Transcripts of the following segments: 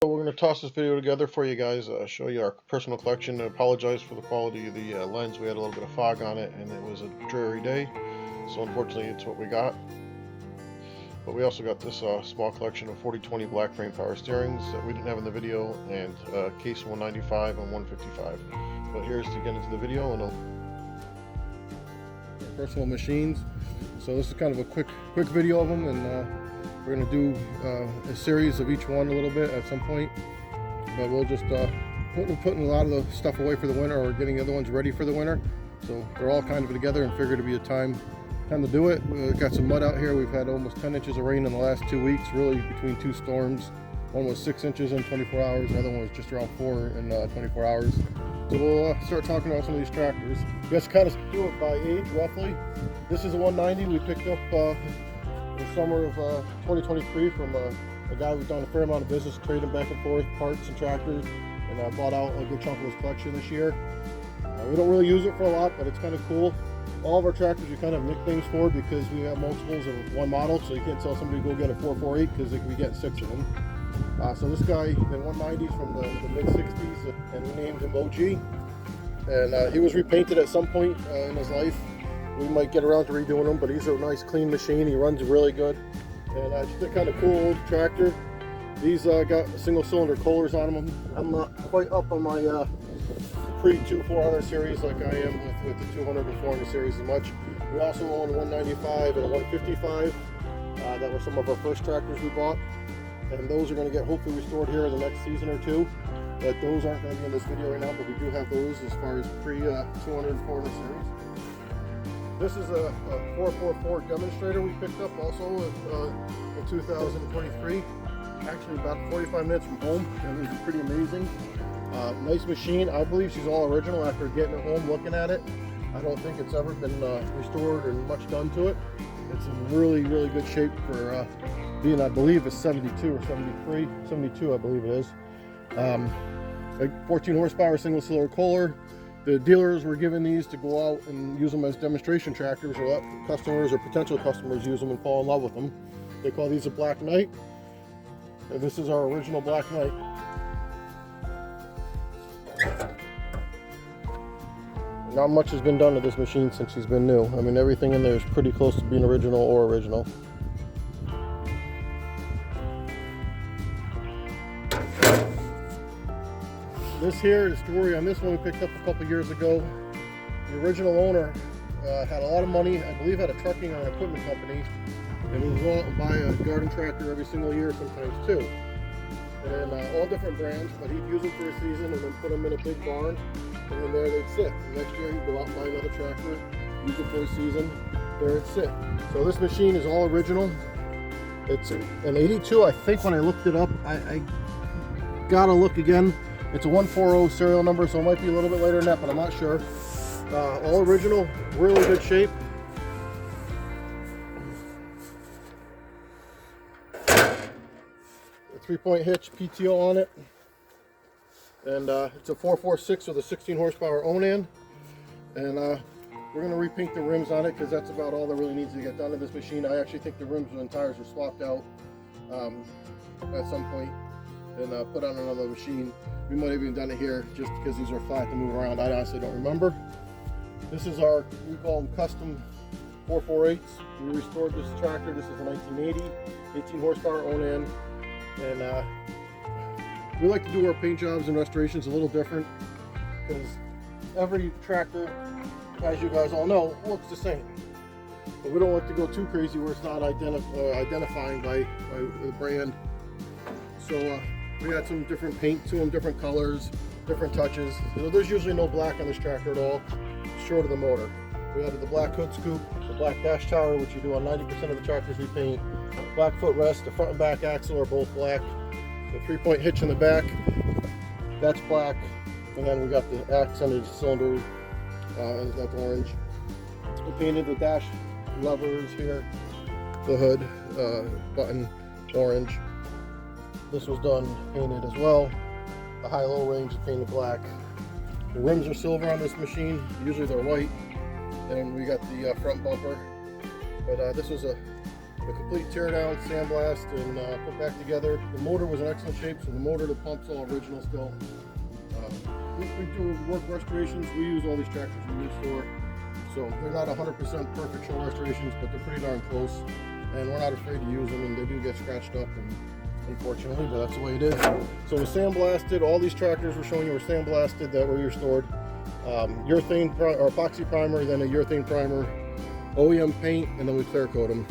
We're going to toss this video together for you guys, show you our personal collection. I apologize for the quality of the lens. We had a little bit of fog on it and it was a dreary day, so unfortunately it's what we got. But we also got this small collection of 40/20 black frame power steerings that we didn't have in the video, and case 195 and 155. But here's to get into the video and personal machines. So this is kind of a quick video of them, and we're going to do a series of each one a little bit at some point, but we'll just putting a lot of the stuff away for the winter, or getting the other ones ready for the winter. So they're all kind of together and figured to be a time to do it. We've got some mud out here. We've had almost 10 inches of rain in the last 2 weeks, really between two storms. One was 6 inches in 24 hours, the other one was just around 4 in 24 hours. So we'll start talking about some of these tractors. You guys kind of do it by age, roughly. This is a 190 we picked up the summer of 2023 from a guy who's done a fair amount of business trading back and forth parts and tractors, and bought out a good chunk of his collection this year. We don't really use it for a lot, but it's kind of cool. All of our tractors we kind of nick things for, because we have multiples of one model, so you can't tell somebody to go get a 448 because they could be getting 6 of them. So this guy, the 190s from the mid-60s, and we named him OG. And he was repainted at some point in his life. We might get around to redoing them, but he's a nice clean machine. He runs really good, and just a kind of cool old tractor. These got single cylinder Kohlers on them. I'm not quite up on my pre-400 series like I am with the 200 and 400 series as much. We also own a 195 and a 155. That were some of our first tractors we bought, and those are going to get hopefully restored here in the next season or two. But those aren't going to be in this video right now, but we do have those as far as pre-200 and 400 series. This is a 444 demonstrator we picked up also in 2023. Actually about 45 minutes from home. It was pretty amazing. Nice machine. I believe she's all original after getting it home, looking at it. I don't think it's ever been restored or much done to it. It's in really good shape for being, I believe, a 72 or 73. 72 I believe it is. Like 14 horsepower single cylinder Kohler. The dealers were given these to go out and use them as demonstration tractors, or let customers or potential customers use them and fall in love with them. They call these a Black Knight, and this is our original Black Knight. Not much has been done to this machine since she's been new. I mean, everything in there is pretty close to being original or original. This here is the story on this one we picked up a couple years ago. The original owner had a lot of money, I believe had a trucking or an equipment company, and would go out and buy a garden tractor every single year, sometimes two. And all different brands, but he'd use them for a season and then put them in a big barn, and then there they'd sit. The next year he'd go out and buy another tractor, use it for a season, there it'd sit. So this machine is all original. It's an 82, I think. When I looked it up, I gotta look again. It's a 140 serial number, so it might be a little bit later than that, but I'm not sure. All original, really good shape. A 3-point hitch PTO on it. And it's a 446 with a 16 horsepower Onan. And we're going to repaint the rims on it, because that's about all that really needs to get done to this machine. I actually think the rims and tires were swapped out at some point and put on another machine. We might have even done it here just because these are flat to move around. I honestly don't remember. This is our, we call them custom 448s. We restored this tractor. This is a 1980, 18 horsepower Onan. And we like to do our paint jobs and restorations a little different, because every tractor, as you guys all know, looks the same. But we don't like to go too crazy where it's not identifying by the brand. So we had some different paint to them, different colors, different touches. So there's usually no black on this tractor at all, short of the motor. We added the black hood scoop, the black dash tower, which you do on 90% of the tractors we paint. Black footrest, the front and back axle are both black. The 3-point hitch in the back, that's black. And then we got the accented cylinder, that's orange. We painted the dash levers here, the hood, button, orange. This was done painted as well. The high-low range is painted black. The rims are silver on this machine. Usually they're white. And we got the front bumper. But this was a a complete teardown, sandblast, and put back together. The motor was in excellent shape, so the motor, the pump's all original still. We do work restorations. We use all these tractors we use for, so they're not 100% perfect show restorations, but they're pretty darn close. And we're not afraid to use them, and they do get scratched up, and unfortunately, but that's the way it is. So we're sandblasted. All these tractors we're showing you were sandblasted that were restored. Urethane or epoxy primer, then a urethane primer, OEM paint, and then we clear coat them.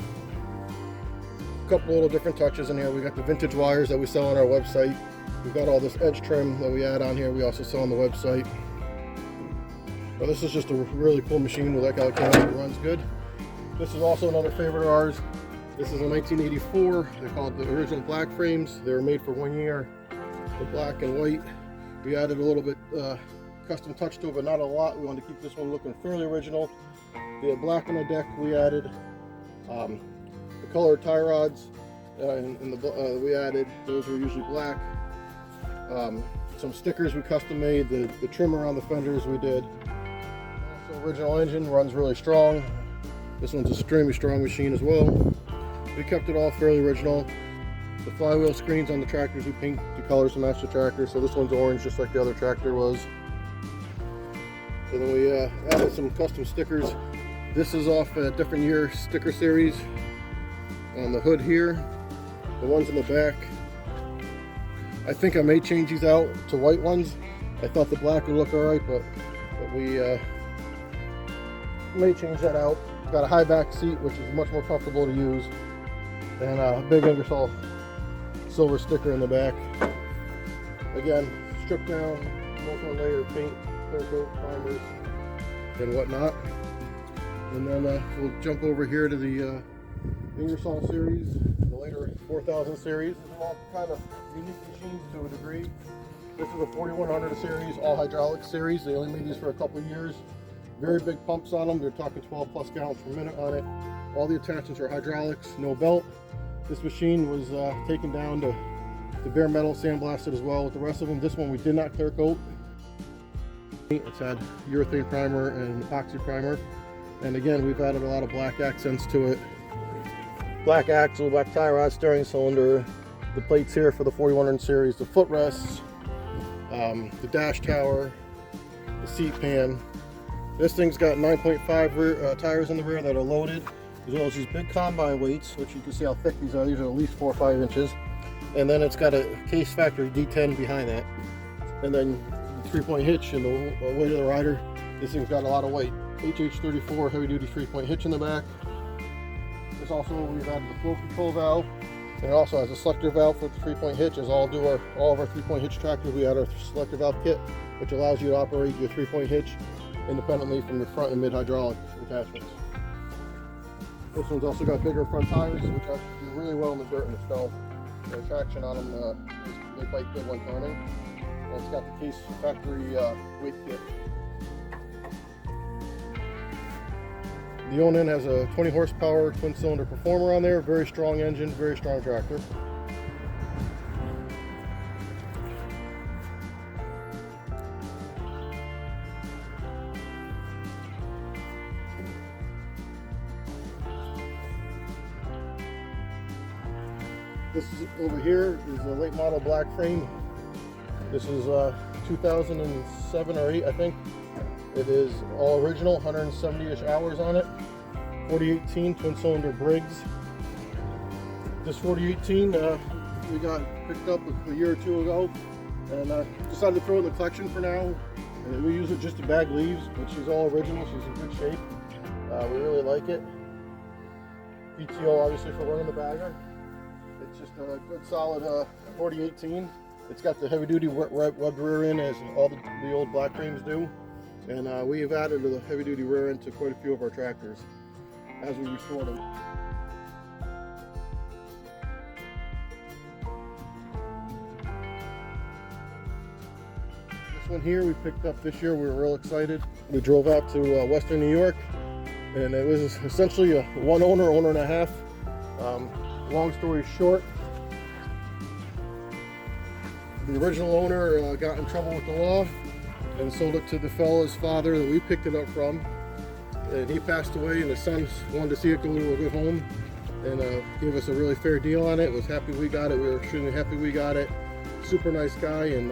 A couple little different touches in here. We got the vintage wires that we sell on our website. We've got all this edge trim that we add on here. We also sell on the website. But this is just a really cool machine. We like how it runs good. This is also another favorite of ours. This is a 1984. They're called the original black frames. They were made for 1 year. The black and white. We added a little bit custom touch to it, but not a lot. We wanted to keep this one looking fairly original. The black on the deck we added. The color tie rods we added. Those were usually black. Some stickers we custom made. The trim around the fenders we did. Also, original engine, runs really strong. This one's an extremely strong machine as well. We kept it all fairly original. The flywheel screens on the tractors, we paint the colors to match the tractor. So this one's orange, just like the other tractor was. And then we added some custom stickers. This is off a different year sticker series. On the hood here, the ones in the back, I think I may change these out to white ones. I thought the black would look alright, but we may change that out. Got a high back seat, which is much more comfortable to use, and a big Ingersoll silver sticker in the back. Again, stripped down, multi-layer paint, clear coat, primers, and whatnot. And then we'll jump over here to the Ingersoll series, the later 4000 series. These are all kind of unique machines to a degree. This is a 4100 series, all hydraulic series. They only made these for a couple of years. Very big pumps on them. They're talking 12 plus gallons per minute on it. All the attachments are hydraulics, no belt. This machine was taken down to bare metal, sandblasted as well with the rest of them. This one we did not clear coat. It's had urethane primer and epoxy primer. And again, we've added a lot of black accents to it. Black axle, black tie rod, steering cylinder, the plates here for the 4100 series, the footrests, the dash tower, the seat pan. This thing's got 9.5 tires in the rear that are loaded, as well as these big combine weights, which you can see how thick these are. These are at least 4 or 5 inches. And then it's got a Case Factory D10 behind that. And then the 3-point hitch and the weight of the rider. This thing's got a lot of weight. HH34 heavy duty 3-point hitch in the back. This also, we've added the flow control valve, and it also has a selector valve for the 3-point hitch. As all of our 3-point hitch tractors, we add our selector valve kit, which allows you to operate your 3-point hitch independently from your front and mid hydraulic attachments. This one's also got bigger front tires, which actually do really well in the dirt and the snow. The traction on them, they fight good when turning. And it's got the Case Factory weight kit. The Onan has a 20 horsepower twin cylinder performer on there, very strong engine, very strong tractor. This is over here is a late model black frame. This is 2007 or 8, I think. It is all original, 170-ish hours on it. 4018 twin cylinder Briggs. This 4018 we got picked up a year or two ago, and decided to throw it in the collection for now. And we use it just to bag leaves, but she's all original. She's in good shape. We really like it. PTO obviously for running the bagger. It's just a good solid 4018. It's got the heavy duty webbed rear end as all the old black frames do. And we have added the heavy duty rear end to quite a few of our tractors as we restore them. This one here we picked up this year. We were real excited. We drove out to Western New York, and it was essentially a one owner and a half. Long story short, the original owner got in trouble with the law and sold it to the fellow's father that we picked it up from, and he passed away, and his sons wanted to see it go to a good home, and gave us a really fair deal on it. Was happy we got it. We were extremely happy we got it. Super nice guy, and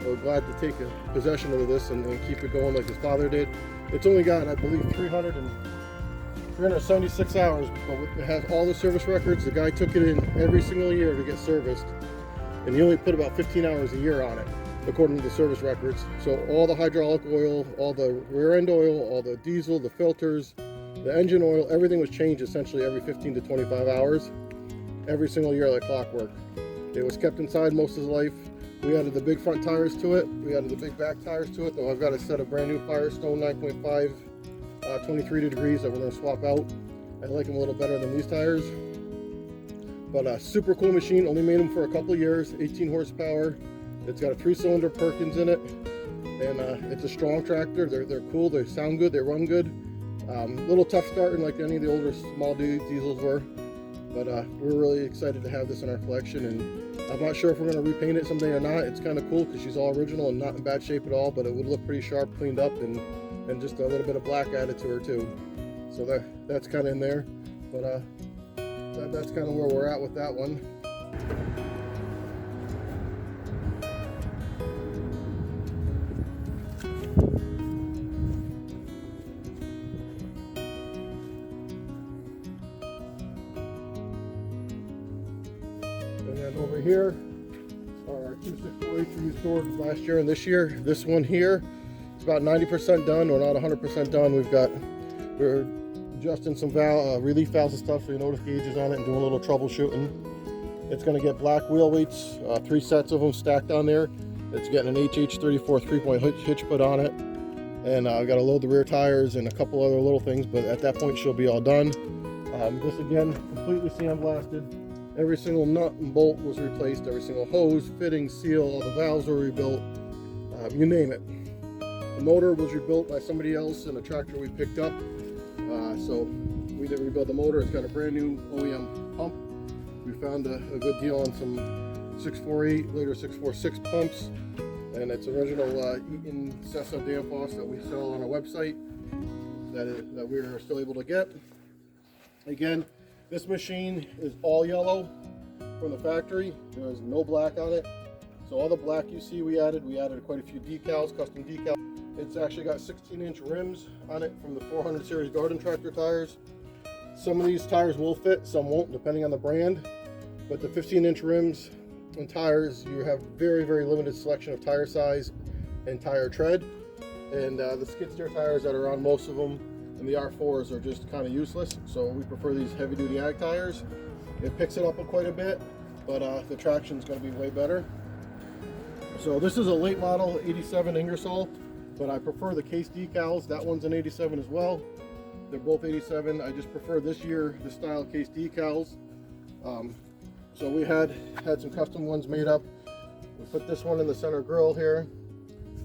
we're glad to take possession of this and keep it going like his father did. It's only got, I believe, 376 hours, but it has all the service records. The guy took it in every single year to get serviced, and he only put about 15 hours a year on it, according to the service records. So all the hydraulic oil, all the rear end oil, all the diesel, the filters, the engine oil, everything was changed essentially every 15 to 25 hours, every single year like clockwork. It was kept inside most of his life. We added the big front tires to it. We added the big back tires to it, though I've got a set of brand new Firestone 9.5 23 degrees that we're going to swap out. I like them a little better than these tires. But a super cool machine, only made them for a couple of years, 18 horsepower. It's got a 3-cylinder Perkins in it, and it's a strong tractor. They're cool, they sound good, they run good. A little tough starting like any of the older small diesels were, but we're really excited to have this in our collection, and I'm not sure if we're going to repaint it someday or not. It's kind of cool because she's all original and not in bad shape at all, but it would look pretty sharp, cleaned up, and just a little bit of black added to her too. So that's kind of in there, but that's kind of where we're at with that one. And then over here are our 2 648s we stored last year and this year. This one here, it's about 90% done, or not 100% done. We're adjusting some relief valves and stuff, so you notice gauges on it, and doing a little troubleshooting. It's going to get black wheel weights, 3 sets of them stacked on there. It's getting an HH34 3-point hitch put on it, and I've got to load the rear tires and a couple other little things, but at that point she'll be all done. This again, completely sandblasted. Every single nut and bolt was replaced, every single hose, fitting, seal, all the valves were rebuilt, you name it. The motor was rebuilt by somebody else in a tractor we picked up, so we didn't rebuild the motor. It's got a brand new OEM pump. We found a good deal on some 648, later 646 pumps, and it's original Eaton Cessa Danfoss that we sell on our website that we're still able to get. Again, this machine is all yellow from the factory. There's no black on it. So all the black you see we added quite a few decals, custom decals. It's actually got 16-inch rims on it from the 400 series garden tractor tires. Some of these tires will fit, some won't, depending on the brand. But the 15-inch rims and tires, you have very, very limited selection of tire size and tire tread. And the skid steer tires that are on most of them and the R4s are just kind of useless. So we prefer these heavy-duty ag tires. It picks it up quite a bit, but the traction is going to be way better. So this is a late model 87 Ingersoll, but I prefer the case decals. That one's an 87 as well. They're both 87. I just prefer this style case decals. So we had some custom ones made up. We put this one in the center grille here.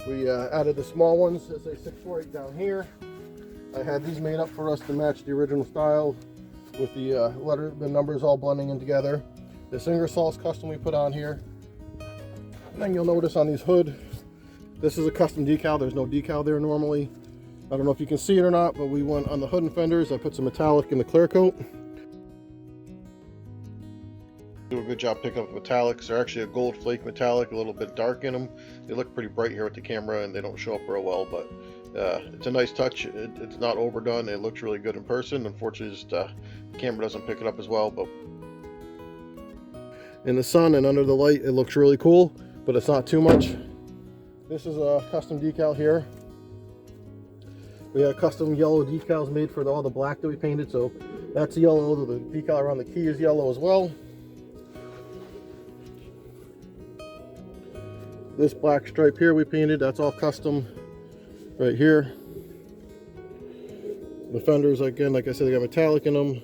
We added the small ones, as a 648 down here. I had these made up for us to match the original style with the numbers all blending in together. This Ingersoll's custom we put on here. And then you'll notice on these hood, this is a custom decal. There's no decal there normally. I don't know if you can see it or not, but we went on the hood and fenders. I put some metallic in the clear coat. Do a good job picking up metallics. They're actually a gold flake metallic, a little bit dark in them. They look pretty bright here with the camera and they don't show up real well, but it's a nice touch. It's not overdone. It looks really good in person. Unfortunately, just the camera doesn't pick it up as well, but in the sun and under the light, it looks really cool, but it's not too much. This is a custom decal here. We had custom yellow decals made for all the black that we painted, so that's yellow. The decal around the key is yellow as well. This black stripe here we painted, that's all custom right here. The fenders, again, like I said, they got metallic in them.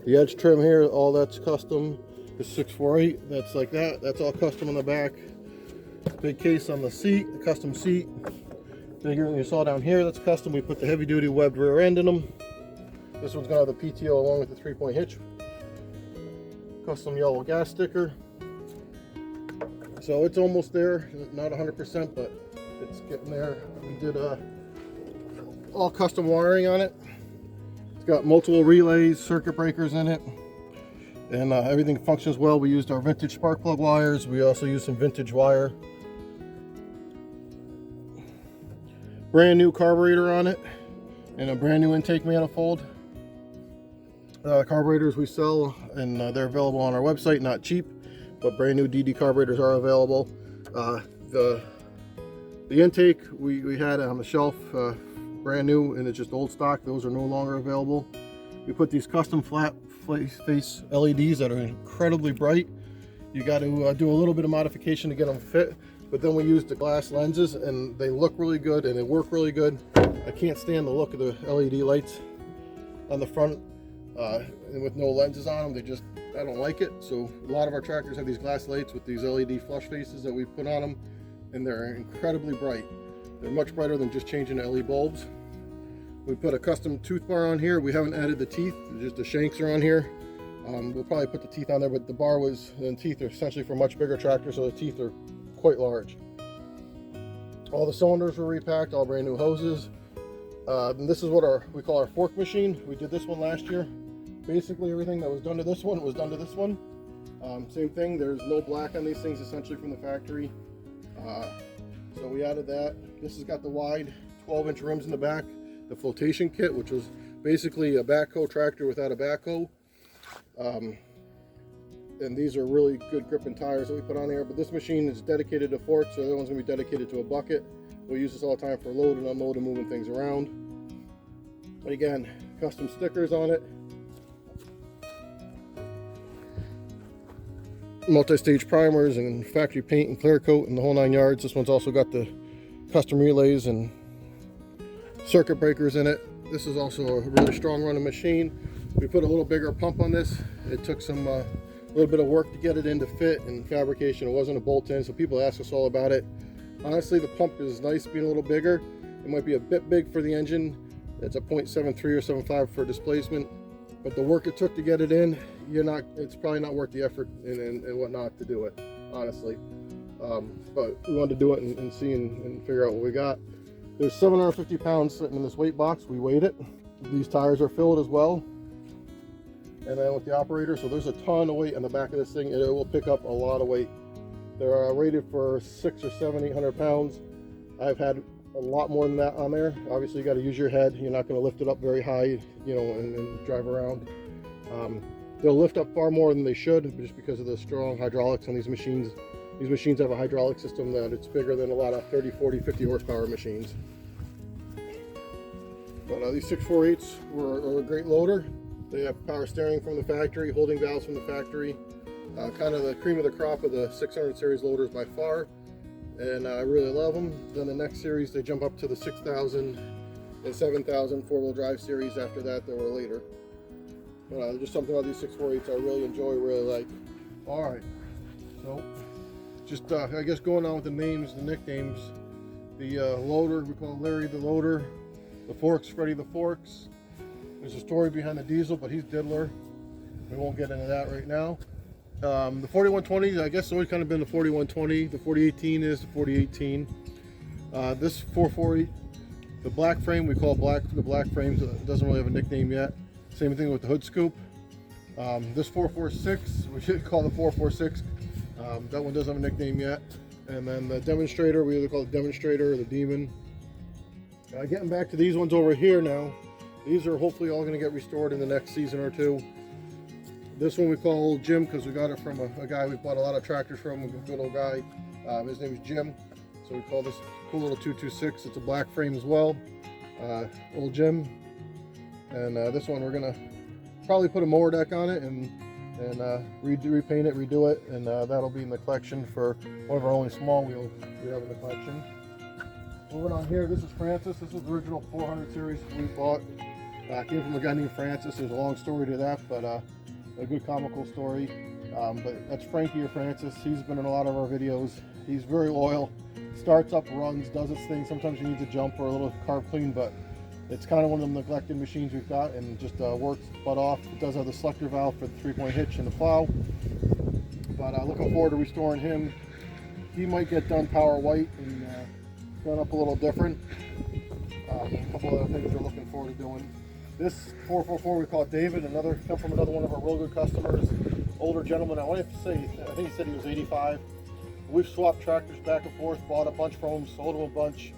The edge trim here, all that's custom. The 648, that's like that. That's all custom on the back. Big case on the seat, the custom seat. Bigger than you saw down here, that's custom. We put the heavy duty webbed rear end in them. This one's gonna have the PTO along with the 3-point hitch. Custom yellow gas sticker. So it's almost there, not 100%, but it's getting there. We did all custom wiring on it. It's It's got multiple relays, circuit breakers in it, and everything functions well. We used our vintage spark plug wires. We also used some vintage wire. Brand new carburetor on it, and a brand new intake manifold. Carburetors we sell, and they're available on our website. Not cheap, but brand new DD carburetors are available. The intake we had on the shelf, brand new, and it's just old stock. Those are no longer available. We put these custom flat face LEDs that are incredibly bright. You got to do a little bit of modification to get them fit, but then we used the glass lenses, and they look really good and they work really good. I can't stand the look of the LED lights on the front, and with no lenses on them, I don't like it. So a lot of our tractors have these glass lights with these LED flush faces that we put on them, and they're incredibly bright. They're much brighter than just changing LED bulbs. We put a custom tooth bar on here. We haven't added the teeth, just the shanks are on here. We'll probably put the teeth on there, but the bar and teeth are essentially for much bigger tractors, so the teeth are quite large. All the cylinders were repacked, all brand new hoses. And this is what we call our fork machine. We did this one last year. Basically everything that was done to this one was done to this one. Same thing, there's no black on these things essentially from the factory. So we added that. This has got the wide 12-inch rims in the back, the flotation kit, which was basically a backhoe tractor without a backhoe. And these are really good grip and tires that we put on here, but this machine is dedicated to forks, so the other one's going to be dedicated to a bucket. We'll use this all the time for load and unload and moving things around. And again, custom stickers on it. Multi-stage primers and factory paint and clear coat and the whole 9 yards. This one's also got the custom relays and circuit breakers in it. This is also a really strong running machine. We put a little bigger pump on this. It took some a little bit of work to get it in to fit and fabrication. It wasn't a bolt-in, so people ask us all about it. Honestly, the pump is nice being a little bigger. It might be a bit big for the engine. It's a 0.73 or 0.75 for displacement, but the work it took to get it in, it's probably not worth the effort and whatnot to do it, honestly. But we wanted to do it and see and figure out what we got. There's 750 pounds sitting in this weight box. We weighed it. These tires are filled as well. And then with the operator, so there's a ton of weight on the back of this thing, and it will pick up a lot of weight. They're rated for 600 or 700, 800 pounds. I've had a lot more than that on there. Obviously, you got to use your head. You're not going to lift it up very high, and drive around. They'll lift up far more than they should, just because of the strong hydraulics on these machines. These machines have a hydraulic system that it's bigger than a lot of 30, 40, 50 horsepower machines. But these 648s are a great loader. They have power steering from the factory, holding valves from the factory. Kind of the cream of the crop of the 600 series loaders by far, and I really love them. Then the next series, they jump up to the 6,000 and 7,000 four-wheel drive series. After that, they were later. But just something about these 648s I really enjoy, really like. All right, so just I guess going on with the names, the nicknames. The loader, we call Larry the Loader. The forks, Freddie the Forks. There's a story behind the diesel, but he's diddler. We won't get into that right now. The 4120, I guess, it's always kind of been the 4120. The 4018 is the 4018. This 448, the black frame, we call the black frames. It doesn't really have a nickname yet. Same thing with the hood scoop. This 446, we should call the 446. That one doesn't have a nickname yet. And then the demonstrator, we either call it demonstrator or the demon. Getting back to these ones over here now. These are hopefully all going to get restored in the next season or two. This one we call Old Jim because we got it from a guy we bought a lot of tractors from, a good old guy. His name is Jim. So we call this cool little 226. It's a black frame as well. Old Jim. And this one we're going to probably put a mower deck on it and repaint it, redo it, and that'll be in the collection for one of our only small wheels we have in the collection. Moving on here, this is Francis. This is the original 400 series we bought. Came from a guy named Francis. There's a long story to that, but a good comical story. But that's Frankie or Francis. He's been in a lot of our videos. He's very loyal. Starts up, runs, does its thing. Sometimes you need to jump or a little carb clean, but it's kind of one of the neglected machines we've got, and just works butt off. It does have the selector valve for the 3-point hitch and the plow. But looking forward to restoring him. He might get done power white and done up a little different. A couple other things we're looking forward to doing. This 444 we call David, come from another one of our real good customers, older gentleman. I wanted to say, I think he said he was 85. We've swapped tractors back and forth, bought a bunch from him, sold him a bunch,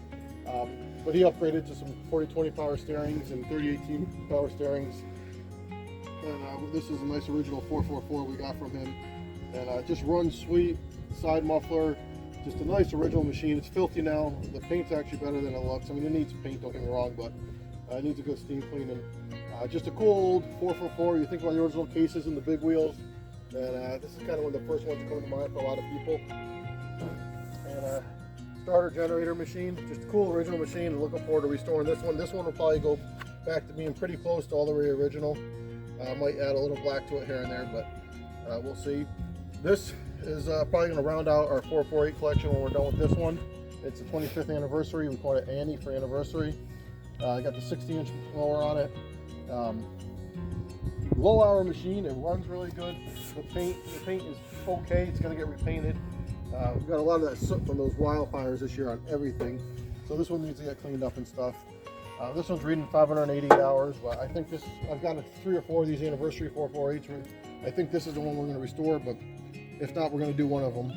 but he upgraded to some 40-20 power steerings and 30-18 power steerings. And this is a nice original 444 we got from him, and it just runs sweet. Side muffler, just a nice original machine. It's filthy now. The paint's actually better than it looks. I mean, it needs paint, don't get me wrong, but it needs a good steam cleaning. Just a cool old 444. You think about the original cases and the big wheels, and this is kind of one of the first ones that come to mind for a lot of people. And starter generator machine, just a cool original machine, and looking forward to restoring this one. This one will probably go back to being pretty close to all the way original. Might add a little black to it here and there, but we'll see. This is probably going to round out our 448 collection when we're done with this one. It's the 25th anniversary. We call it Annie for anniversary. I got the 60-inch mower on it. Low hour machine. It runs really good. The paint is okay. It's going to get repainted. We've got a lot of that soot from those wildfires this year on everything, so this one needs to get cleaned up and stuff. This one's reading 588 hours, but I think I've got 3 or 4 of these anniversary 448s. I think this is the one we're going to restore, but if not, we're going to do one of them,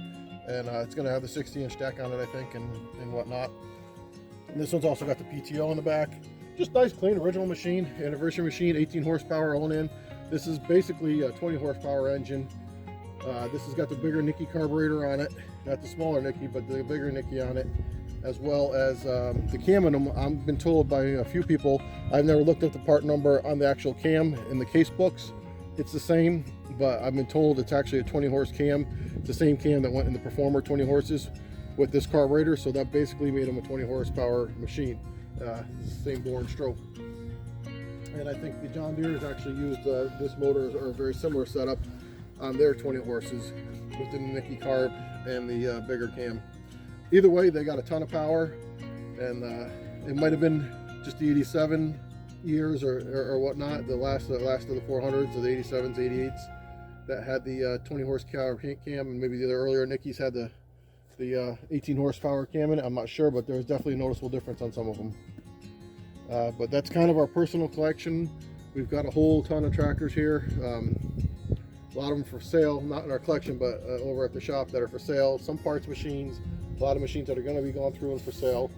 and it's going to have the 60-inch deck on it, I think, and whatnot. And this one's also got the PTO in the back. Just nice, clean, original machine, anniversary machine, 18 horsepower on-in. This is basically a 20 horsepower engine. This has got the bigger Nicky carburetor on it, not the smaller Nicky, but the bigger Nicky on it, as well as the cam in them. I've been told by a few people, I've never looked at the part number on the actual cam in the case books. It's the same, but I've been told it's actually a 20 horse cam. It's the same cam that went in the Performer 20 horses with this carburetor, so that basically made them a 20 horsepower machine. Same bore and stroke. And I think the John Deere has actually used this motor or a very similar setup on their 20 horses with the Nicky carb and the bigger cam. Either way, they got a ton of power, and it might have been just the 87 years or whatnot, the last of the 400s, or the 87s, 88s that had the 20 horsepower cam, and maybe the other earlier Nickies had the 18 horsepower cam in it. I'm not sure, but there's definitely a noticeable difference on some of them. But that's kind of our personal collection. We've got a whole ton of tractors here. A lot of them for sale, not in our collection, but over at the shop that are for sale. Some parts machines, a lot of machines that are going to be gone through and for sale.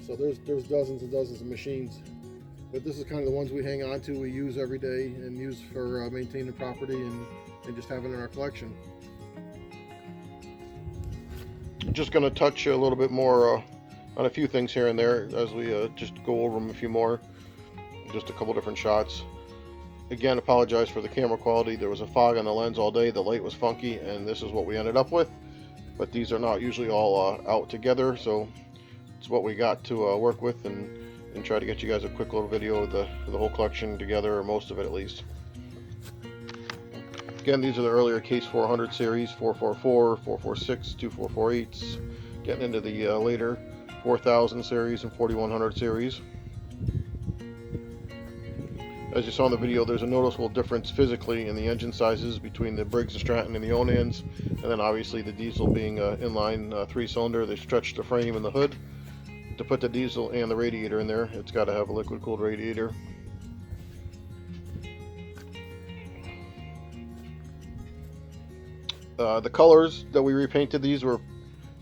So there's dozens and dozens of machines. But this is kind of the ones we hang on to, we use every day, and use for maintaining property and just having in our collection. Just going to touch a little bit more on a few things here and there as we just go over them a few more. Just a couple different shots. Again, apologize for the camera quality. There was a fog on the lens all day, the light was funky, and this is what we ended up with. But these are not usually all out together, so it's what we got to work with, and try to get you guys a quick little video of the whole collection together, or most of it at least. Again, these are the earlier Case 400 series, 444, 446, 2448s, getting into the later 4000 series and 4100 series. As you saw in the video, there's a noticeable difference physically in the engine sizes between the Briggs & Stratton and the Onans, and then obviously the diesel being inline 3-cylinder. They stretched the frame and the hood. To put the diesel and the radiator in there, it's got to have a liquid cooled radiator. The colors that we repainted these were,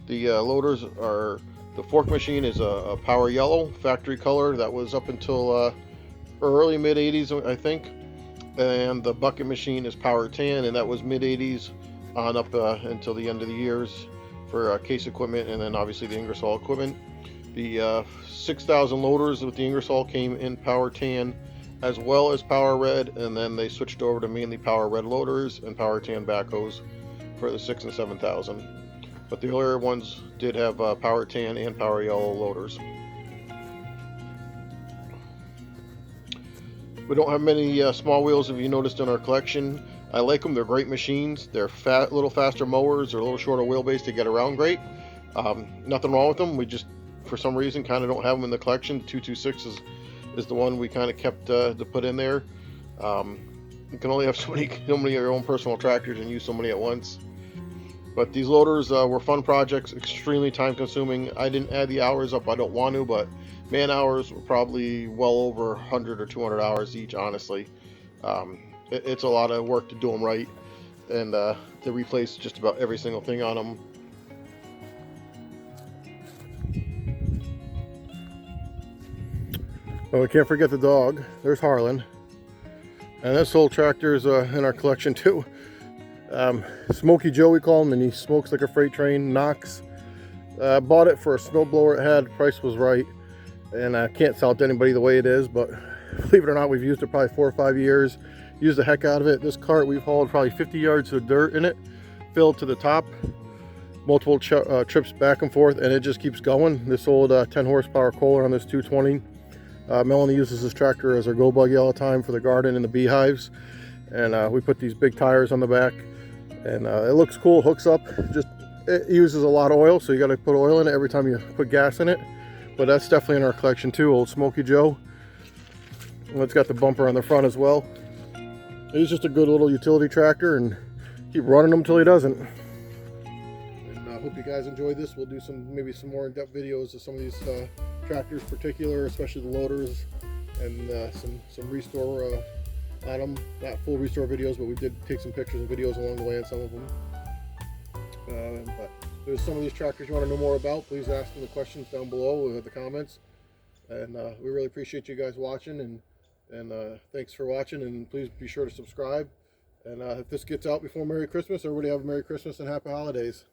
the loaders are, the fork machine is a power yellow factory color that was up until early mid 80s, I think, and the bucket machine is power tan, and that was mid 80s on up until the end of the years for case equipment, and then obviously the Ingersoll equipment. The 6000 loaders with the Ingersoll came in power tan as well as power red, and then they switched over to mainly power red loaders and power tan backhoes for the 6 and 7000. But the earlier ones did have power tan and power yellow loaders. We don't have many small wheels, if you noticed, in our collection. I like them. They're great machines. They're a little faster mowers, or a little shorter wheelbase to get around great. Nothing wrong with them. We just, for some reason, kind of don't have them in the collection. 226 is the one we kind of kept to put in there. You can only have so many of your own personal tractors and use so many at once. But these loaders were fun projects, extremely time consuming. I didn't add the hours up, I don't want to, but man hours were probably well over 100 or 200 hours each, honestly. It's a lot of work to do them right, and to replace just about every single thing on them. Oh, we can't forget the dog. There's Harlan. And this old tractor is in our collection too. Smokey Joe, we call him, and he smokes like a freight train. Knox. Bought it for a snowblower it had. Price was right, and I can't sell it to anybody the way it is, but believe it or not, we've used it probably 4 or 5 years. Used the heck out of it. This cart, we've hauled probably 50 yards of dirt in it, filled to the top, multiple trips back and forth, and it just keeps going. This old 10 horsepower Kohler on this 220. Melanie uses this tractor as our go buggy all the time for the garden and the beehives, and we put these big tires on the back, and it looks cool. Hooks up. Just it uses a lot of oil, so you got to put oil in it every time you put gas in it. But that's definitely in our collection too. Old Smokey Joe. And it's got the bumper on the front as well. He's just a good little utility tractor, and keep running him till he doesn't. And I hope you guys enjoyed this. We'll do maybe some more in-depth videos of some of these tractors in particular, especially the loaders, and some restore on them. Not full restore videos, but we did take some pictures and videos along the way on some of them. But there's some of these tractors you want to know more about, please ask them the questions down below in the comments. And we really appreciate you guys watching, and thanks for watching, and please be sure to subscribe. And if this gets out before Merry Christmas, everybody have a Merry Christmas and Happy Holidays.